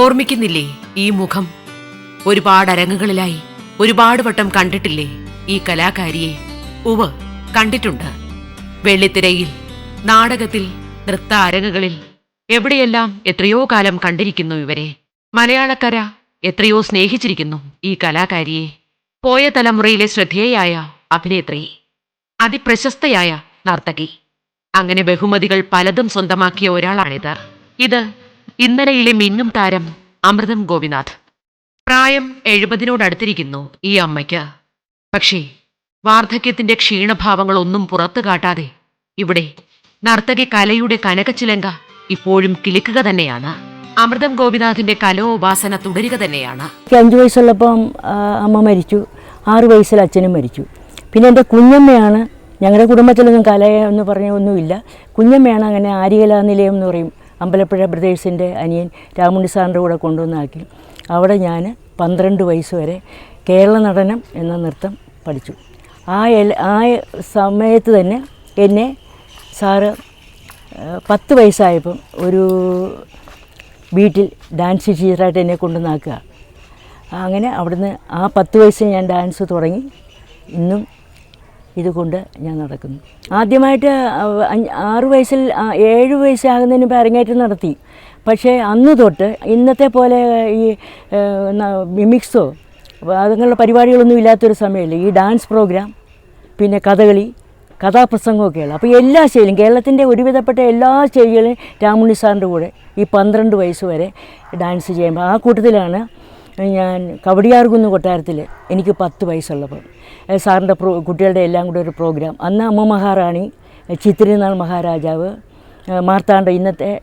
ഓർമ്മിക്കുന്നില്ലേ ഈ മുഖം? ഒരുപാട് അരങ്ങുകളിലായി ഒരുപാട് വട്ടം കണ്ടിട്ടില്ലേ ഈ കലാകാരിയെ? ഉവ്വ്, കണ്ടിട്ടുണ്ട്. വെള്ളിത്തിരയിൽ, നാടകത്തിൽ, നൃത്ത അരങ്ങുകളിൽ, എവിടെയെല്ലാം എത്രയോ കാലം കണ്ടിരിക്കുന്നു ഇവരെ. മലയാളക്കര എത്രയോ സ്നേഹിച്ചിരിക്കുന്നു ഈ കലാകാരിയെ. പോയ തലമുറയിലെ ശ്രദ്ധേയായ അഭിനേത്രി, അതിപ്രശസ്തയായ നർത്തകി, അങ്ങനെ ബഹുമതികൾ പലതും സ്വന്തമാക്കിയ ഒരാളാണിത്. ഇത് ഇന്നലെയിലെ മിന്നും താരം അമൃതം ഗോപിനാഥ്. പ്രായം 70-നോടടുത്തിരിക്കുന്നു ഈ അമ്മയ്ക്ക്. പക്ഷേ വാർദ്ധക്യത്തിന്റെ ക്ഷീണഭാവങ്ങളൊന്നും പുറത്തു കാട്ടാതെ ഇവിടെ നർത്തകി കലയുടെ കനകച്ചിലങ്ക ഇപ്പോഴും കിളിക്കുക തന്നെയാണ്. അമൃതം ഗോപിനാഥിന്റെ കലോപാസന തുടരുക തന്നെയാണ്. 5 വയസ്സുള്ളപ്പം അമ്മ മരിച്ചു, 6 വയസ്സിൽ അച്ഛനും മരിച്ചു. പിന്നെ എൻ്റെ കുഞ്ഞമ്മയാണ്, ഞങ്ങളുടെ കുടുംബത്തിലൊന്നും കലയെന്ന് പറഞ്ഞ ഒന്നുമില്ല. കുഞ്ഞമ്മയാണ് അങ്ങനെ ആര്യകലാ നിലയം എന്ന് പറയും, അമ്പലപ്പുഴ ബ്രദേഴ്സിൻ്റെ അനിയൻ രാമുണ്ണി സാറിൻ്റെ കൂടെ കൊണ്ടുവന്നാക്കി. അവിടെ ഞാൻ 12 വയസ്സ് വരെ കേരള നടനം എന്ന നൃത്തം പഠിച്ചു. ആ സമയത്ത് തന്നെ എന്നെ സാറ് 10 വയസ്സായപ്പം ഒരു വീട്ടിൽ ഡാൻസ് ടീച്ചറായിട്ട് എന്നെ കൊണ്ടുവന്നാക്കുക. അങ്ങനെ അവിടുന്ന് ആ 10 വയസ്സിൽ ഞാൻ ഡാൻസ് തുടങ്ങി. ഇന്നും ഇതുകൊണ്ട് ഞാൻ നടക്കുന്നു. ആദ്യമായിട്ട് 6 വയസ്സിൽ 7 വയസ്സാകുന്നതിന് മുമ്പ് അരങ്ങേറ്റം നടത്തി. പക്ഷേ അന്ന് തൊട്ട് ഇന്നത്തെ പോലെ ഈ മിമിക്സോ അങ്ങനെയുള്ള പരിപാടികളൊന്നും ഇല്ലാത്തൊരു സമയമല്ലേ. ഈ ഡാൻസ് പ്രോഗ്രാം, പിന്നെ കഥകളി, കഥാപ്രസംഗമൊക്കെയുള്ള. അപ്പോൾ എല്ലാ സ്റ്റേജിലും, കേരളത്തിൻ്റെ ഒരുവിധപ്പെട്ട എല്ലാ സ്റ്റേജുകളിലും രാമുണ്ണി സാറിൻ്റെ കൂടെ ഈ 12 വയസ്സ് വരെ ഡാൻസ് ചെയ്യുമ്പോൾ ആ കൂട്ടത്തിലാണ് ഞാൻ കവടിയാർകുന്ന് കൊട്ടാരത്തിൽ എനിക്ക് 10 വയസ്സുള്ളപ്പോൾ സാറിൻ്റെ കുട്ടികളുടെ എല്ലാം കൂടെ ഒരു പ്രോഗ്രാം. അന്ന് അമ്മ മഹാറാണി, ചിത്തിരനാൾ മഹാരാജാവ്,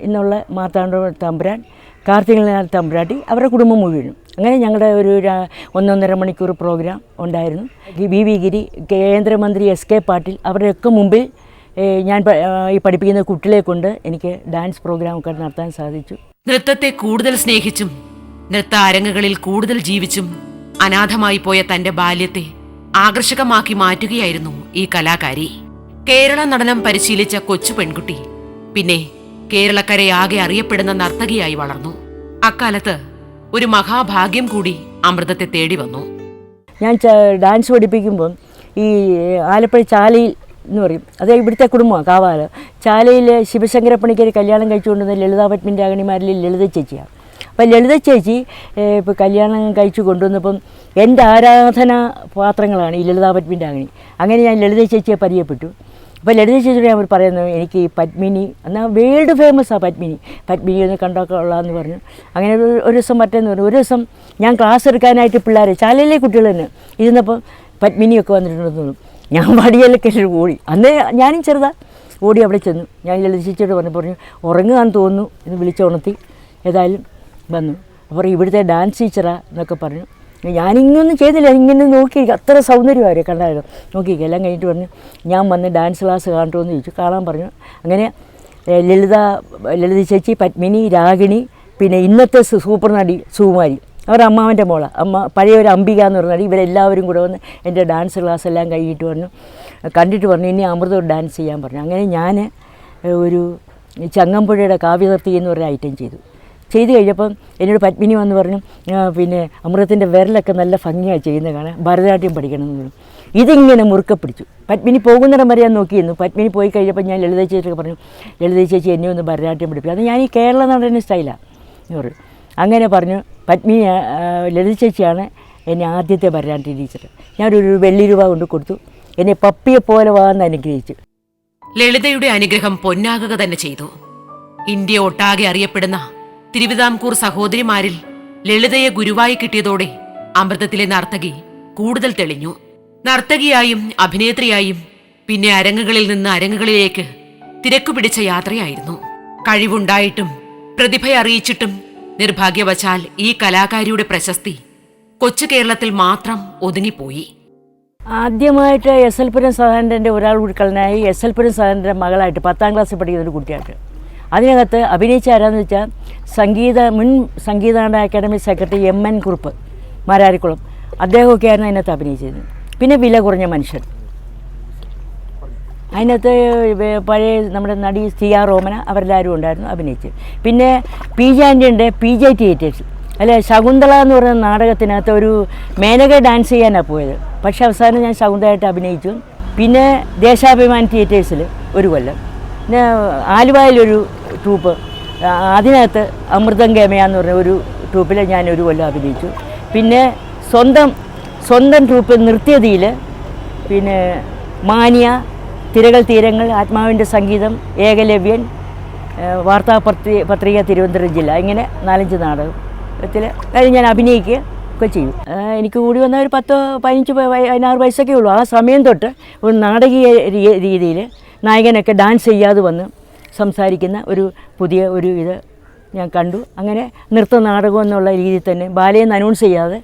ഇന്നുള്ള മാർത്താണ്ഡ തമ്പുരാൻ, കാർത്തികനാൾ തമ്പുരാട്ടി, അവരുടെ കുടുംബം മുഴുവനും. അങ്ങനെ ഞങ്ങളുടെ ഒരു 1.5 മണിക്കൂർ പ്രോഗ്രാം ഉണ്ടായിരുന്നു. വി ഗിരി, കേന്ദ്രമന്ത്രി SK പാട്ടീൽ, അവരുടെയൊക്കെ മുമ്പിൽ ഞാൻ ഈ പഠിപ്പിക്കുന്ന കുട്ടികളെ കൊണ്ട് എനിക്ക് ഡാൻസ് പ്രോഗ്രാമൊക്കെ നടത്താൻ സാധിച്ചു. നൃത്തത്തെ കൂടുതൽ സ്നേഹിച്ചും നൃത്ത അരങ്ങുകളിൽ കൂടുതൽ ജീവിച്ചും അനാഥമായി പോയ തന്റെ ബാല്യത്തെ ആകർഷകമാക്കി മാറ്റുകയായിരുന്നു ഈ കലാകാരി. കേരള നടനം പരിശീലിച്ച കൊച്ചു പെൺകുട്ടി പിന്നെ കേരളക്കരയാകെ അറിയപ്പെടുന്ന നർത്തകിയായി വളർന്നു. അക്കാലത്ത് ഒരു മഹാഭാഗ്യം കൂടി അമൃതത്തെ തേടി വന്നു. ഞാൻ ഡാൻസ് പഠിപ്പിക്കുമ്പം ഈ ആലപ്പുഴ ചാലയിൽ എന്ന് പറയും, അത് ഇവിടുത്തെ കുടുംബമാണ്, കാവാല. ചാലയിൽ ശിവശങ്കരപ്പണിക്കർ കല്യാണം കഴിച്ചുകൊണ്ടുവന്ന ലളിതാ പത്മിൻ്റെ അഗണിമാരിൽ ലളിത ചേച്ചിയാണ്. അപ്പം ലളിത ചേച്ചി ഇപ്പോൾ കല്യാണം കഴിച്ചു കൊണ്ടുവന്നപ്പം എൻ്റെ ആരാധനാ പാത്രങ്ങളാണ് ഈ ലളിതാ പത്മിൻ്റെ അഗണി. അങ്ങനെ ഞാൻ ലളിത ചേച്ചിയെ പരിചയപ്പെട്ടു. അപ്പോൾ ലളിത ചേച്ചിയോട് ഞാൻ പറയുന്നത്, എനിക്ക് ഈ പത്മിനി എന്നാൽ വേൾഡ് ഫേമസാണ് പത്മിനി ഒന്ന് കണ്ടൊക്കെ ഉള്ളതെന്ന് പറഞ്ഞു. അങ്ങനെ ഒരു ദിവസം മറ്റേന്ന് പറഞ്ഞു, ഒരു ദിവസം ഞാൻ ക്ലാസ് എടുക്കാനായിട്ട് പിള്ളേരെ, ചാലയിലെ കുട്ടികൾ തന്നെ ഇരുന്നപ്പം പത്മിനിയൊക്കെ വന്നിട്ടുണ്ടെന്ന് തോന്നും. ഞാൻ വടിയിലൊക്കെ ഓടി, അന്ന് ഞാനും ചെറുതാ, ഓടി അവിടെ ചെന്നു. ഞാൻ ലളിത ചേച്ചിയോട് പറഞ്ഞു ഉറങ്ങുകയെന്ന് തോന്നുന്നു എന്ന് വിളിച്ചുണർത്തി. ഏതായാലും വന്നു. അപ്പോൾ ഇവിടുത്തെ ഡാൻസ് ടീച്ചറാ എന്നൊക്കെ പറഞ്ഞു. ഞാനിങ്ങൊന്നും ചെയ്തില്ല, ഇങ്ങനെ നോക്കി, അത്ര സൗന്ദര്യമായിരുന്നു കണ്ടായിരുന്നു. നോക്കിയിരിക്കുക. എല്ലാം കഴിഞ്ഞിട്ട് പറഞ്ഞു ഞാൻ വന്ന് ഡാൻസ് ക്ലാസ് കാണട്ടുമോ എന്ന് ചോദിച്ചു. കാണാൻ പറഞ്ഞു. അങ്ങനെ ലളിത ചേച്ചി, പത്മിനി, രാഗിണി, പിന്നെ ഇന്നത്തെ സൂപ്പർ നടി സുകുമാരി, അവരുടെ അമ്മാവൻ്റെ മോളാണ്. പഴയ ഒരു അംബിക എന്ന് പറഞ്ഞാൽ ഇവരെല്ലാവരും കൂടെ വന്ന് എൻ്റെ ഡാൻസ് ക്ലാസ് എല്ലാം കഴിഞ്ഞിട്ട് പറഞ്ഞു, കണ്ടിട്ട് പറഞ്ഞു ഇനി അമൃതം ഡാൻസ് ചെയ്യാൻ പറഞ്ഞു. അങ്ങനെ ഞാൻ ഒരു ചങ്ങമ്പുഴയുടെ കാവ്യനർത്തി എന്ന് പറഞ്ഞ ഐറ്റം ചെയ്ത് കഴിഞ്ഞപ്പം എന്നോട് പത്മിനി വന്ന് പറഞ്ഞു, പിന്നെ അമൃതത്തിൻ്റെ വിരലൊക്കെ നല്ല ഭംഗിയാണ് ചെയ്യുന്നത് കാണാൻ, ഭരതനാട്യം പഠിക്കണമെന്ന് പറഞ്ഞു. ഇതിങ്ങനെ മുറുക്കെ പിടിച്ചു. പത്മിനി പോകുന്നിടം വരെ ഞാൻ നോക്കിയിരുന്നു. പത്മിനി പോയി കഴിഞ്ഞപ്പോൾ ഞാൻ ലളിത ചേച്ചിയൊക്കെ പറഞ്ഞു, ലളിത ചേച്ചി എന്നെ ഒന്ന് ഭരതനാട്യം പഠിപ്പിക്കും, അത് ഞാൻ ഈ കേരള നടന സ്റ്റൈലാണ് എന്ന് പറഞ്ഞു. അങ്ങനെ പറഞ്ഞു. പത്മിനി ലളിത ചേച്ചിയാണ് എന്നെ ആദ്യത്തെ ഭരതനാട്യം ടീച്ചർ. ഞാനൊരു വെള്ളി രൂപ കൊണ്ട് കൊടുത്തു. എന്നെ പപ്പിയെ പോലെ വാന്ന് അനുഗ്രഹിച്ചു. ലളിതയുടെ അനുഗ്രഹം പൊന്നാകുക തന്നെ ചെയ്തു. ഇന്ത്യ ഒട്ടാകെ അറിയപ്പെടുന്ന തിരുവിതാംകൂർ സഹോദരിമാരിൽ ലളിതയെ ഗുരുവായി കിട്ടിയതോടെ അമൃതത്തിലെ നർത്തകി കൂടുതൽ തെളിഞ്ഞു. നർത്തകിയായും അഭിനേത്രിയായും പിന്നെ അരങ്ങുകളിൽ നിന്ന് അരങ്ങുകളിലേക്ക് തിരക്കുപിടിച്ച യാത്രയായിരുന്നു. കഴിവുണ്ടായിട്ടും പ്രതിഭയറിയിച്ചിട്ടും നിർഭാഗ്യവശാൽ ഈ കലാകാരിയുടെ പ്രശസ്തി കൊച്ചു കേരളത്തിൽ മാത്രം ഒതുങ്ങിപ്പോയി. ആദ്യമായിട്ട് SL പുരം സഹോദരൻ്റെ ഒരാൾ ഉൾക്കലനായി SL പുരം സഹോദരൻ്റെ മകളായിട്ട് 10ാം ക്ലാസ്സിൽ പഠിക്കുന്ന ഒരു കുട്ടിയായിട്ട്. അതിനകത്ത് അഭിനയിച്ച ആരാന്ന് വെച്ചാൽ മുൻ സംഗീത academy secretary MN Kurup, Mararikulam, അദ്ദേഹമൊക്കെയായിരുന്നു അതിനകത്ത് അഭിനയിച്ചിരുന്നത്. പിന്നെ വില കുറഞ്ഞ മനുഷ്യൻ, അതിനകത്ത് പഴയ നമ്മുടെ നടി സിയ റോമന അവരെല്ലാവരും ഉണ്ടായിരുന്നു അഭിനയിച്ച്. പിന്നെ പി ജെ ആൻ്റിയുടെ PJ തിയേറ്റേഴ്സ് അല്ലെ ശകുന്തള എന്ന് പറയുന്ന നാടകത്തിനകത്ത് ഒരു മേനക ഡാൻസ് ചെയ്യാനാണ് പോയത്. പക്ഷേ അവസാനം ഞാൻ ശകുന്തളയായിട്ട് അഭിനയിച്ചു. പിന്നെ ദേശാഭിമാനി തിയേറ്റേഴ്സിൽ ഒരു കൊല്ലം, പിന്നെ ആലുവയിലൊരു ട്രൂപ്പ്, അതിനകത്ത് അമൃതം ഗമയ എന്ന് പറഞ്ഞ ഒരു ട്രൂപ്പിൽ ഞാൻ ഒരു കൊല്ലം അഭിനയിച്ചു. പിന്നെ സ്വന്തം ട്രൂപ്പ് നൃത്യതിയിൽ പിന്നെ മാനിയ, തിരകൾ തീരങ്ങൾ, ആത്മാവിൻ്റെ സംഗീതം, ഏകലവ്യൻ, പത്രിക തിരുവനന്തപുരം ജില്ല, ഇങ്ങനെ 4-5 നാടകത്തിൽ ഞാൻ അഭിനയിക്കുക ഒക്കെ ചെയ്യും. എനിക്ക് കൂടി വന്ന ഒരു 10-15-16 വയസ്സൊക്കെ ഉള്ളൂ. ആ സമയം തൊട്ട് ഒരു നാടകീയ രീതിയിൽ നായകനൊക്കെ ഡാൻസ് ചെയ്യാതെ വന്ന് സംസാരിക്കുന്ന പുതിയ ഇത് ഞാൻ കണ്ടു. അങ്ങനെ നൃത്ത നാടകം എന്നുള്ള രീതിയിൽ തന്നെ ബാലയെന്ന് അനൗൺസ് ചെയ്യാതെ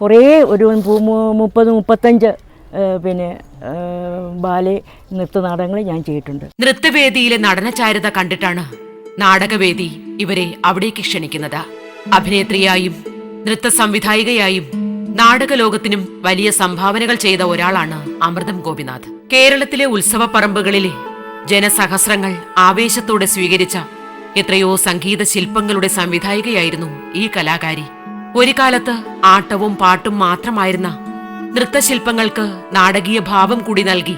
കുറേ ഒരു 30-35 പിന്നെ ബാലെ നൃത്തനാടകങ്ങൾ ഞാൻ ചെയ്തിട്ടുണ്ട്. നൃത്തവേദിയിലെ നടനചാരുത കണ്ടിട്ടാണ് നാടകവേദി ഇവരെ അവിടേക്ക് ക്ഷണിക്കുന്നത്. അഭിനേത്രിയായും നൃത്ത സംവിധായികയായും നാടകലോകത്തിനും വലിയ സംഭാവനകൾ ചെയ്ത ഒരാളാണ് അമൃതം ഗോപിനാഥ്. കേരളത്തിലെ ഉത്സവപ്പറമ്പുകളിലെ ജനസഹസ്രങ്ങൾ ആവേശത്തോടെ സ്വീകരിച്ച എത്രയോ സംഗീത ശില്പങ്ങളുടെ സംവിധായികയായിരുന്നു ഈ കലാകാരി. ഒരു കാലത്ത് ആട്ടവും പാട്ടും മാത്രമായിരുന്ന നൃത്തശില്പങ്ങൾക്ക് നാടകീയ ഭാവം കൂടി നൽകി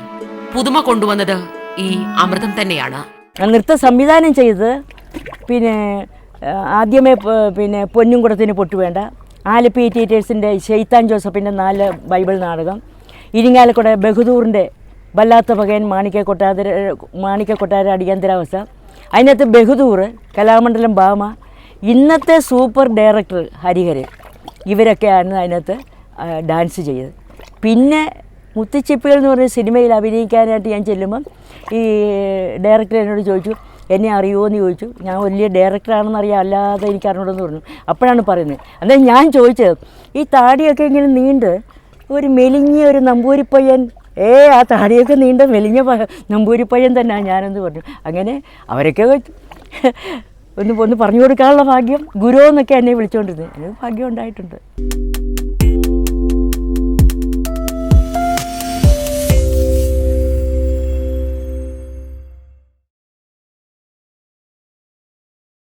പുതുമ കൊണ്ടുവന്നത് ഈ അമൃതം തന്നെയാണ്. നൃത്ത സംവിധാനം ചെയ്തത് പിന്നെ ആദ്യമേ പിന്നെ പൊന്നുംകുടത്തിന് പൊട്ടുവേണ്ട, ആലപ്പി തിയേറ്റേഴ്സിൻ്റെ ഷെയ്ത്താൻ ജോസഫിൻ്റെ 4 ബൈബിൾ നാടകം, ഇരിങ്ങാലക്കുട ബഹദൂറിൻ്റെ വല്ലാത്ത പകയൻ മാണിക്യക്കൊട്ടാര അടിയന്തരാവസ്ഥ, അതിനകത്ത് ബഹദൂർ, കലാമണ്ഡലം ഭാമ, ഇന്നത്തെ സൂപ്പർ ഡയറക്ടർ ഹരിഹരൻ, ഇവരൊക്കെയാണ് അതിനകത്ത് ഡാൻസ് ചെയ്തത്. പിന്നെ മുത്തുച്ചിപ്പികൾ എന്ന് പറഞ്ഞ സിനിമയിൽ അഭിനയിക്കാനായിട്ട് ഞാൻ ചെല്ലുമ്പം ഈ ഡയറക്ടർ എന്നോട് ചോദിച്ചു, എന്നെ അറിയുമോ എന്ന് ചോദിച്ചു. ഞാൻ വലിയ ഡയറക്ടറാണെന്നറിയാം, അല്ലാതെ എനിക്ക് അറിഞ്ഞൂടെന്ന് പറഞ്ഞു. അപ്പോഴാണ് പറയുന്നത്. അന്നേരം ഞാൻ ചോദിച്ചത്, ഈ താടിയൊക്കെ ഇങ്ങനെ നീണ്ട് ഒരു മെലിഞ്ഞ ഒരു നമ്പൂരിപ്പയ്യൻ, ആ താടിയൊക്കെ നീണ്ട മെലിഞ്ഞ നമ്പൂരിപ്പയ്യൻ തന്നെയാണ് ഞാനെന്ന് പറഞ്ഞു. അങ്ങനെ അവരൊക്കെ ഒന്ന് പറഞ്ഞു കൊടുക്കാനുള്ള ഭാഗ്യം, ഗുരു എന്നൊക്കെ എന്നെ വിളിച്ചുകൊണ്ടിരുന്നത്. അതിന് ഭാഗ്യം ഉണ്ടായിട്ടുണ്ട്.